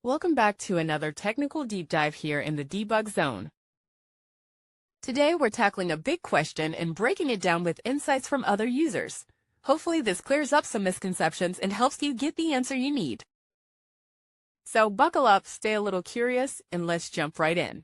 Welcome back to another technical deep dive here in the debug zone. Today we're tackling a big question and breaking it down with insights from other users. Hopefully this clears up some misconceptions and helps you get the answer you need. So buckle up, stay a little curious, and let's jump right in.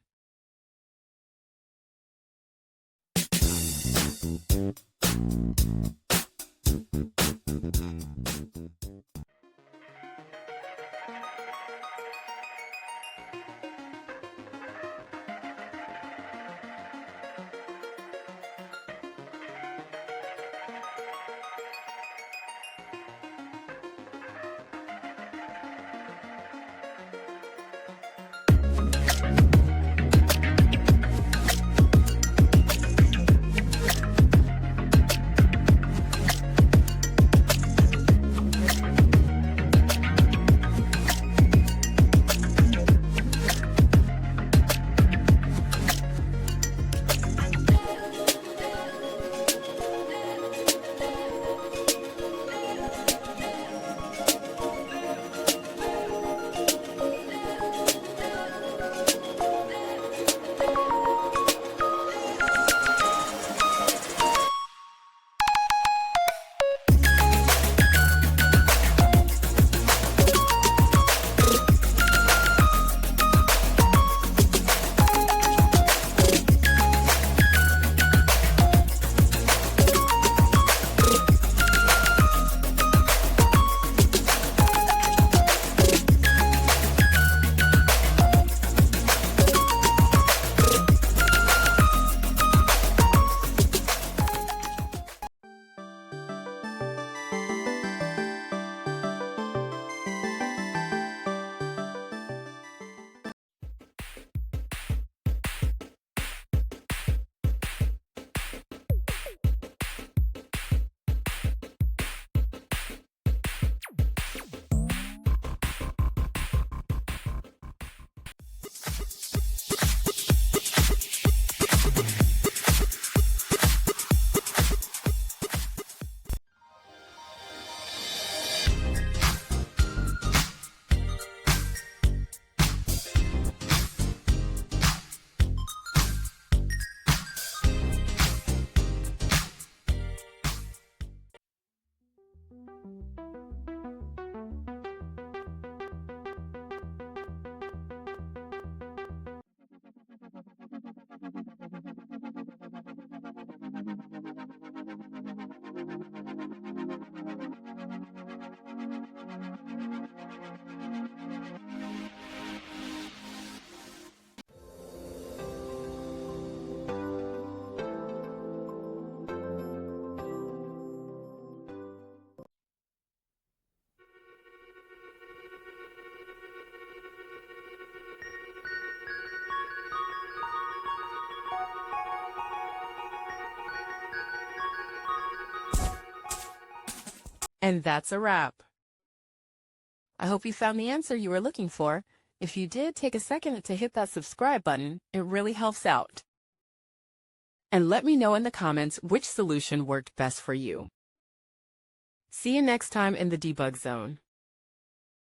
And that's a wrap. I hope you found the answer you were looking for. If you did, take a second to hit that subscribe button. It really helps out. And let me know in the comments which solution worked best for you. See you next time in the debug zone.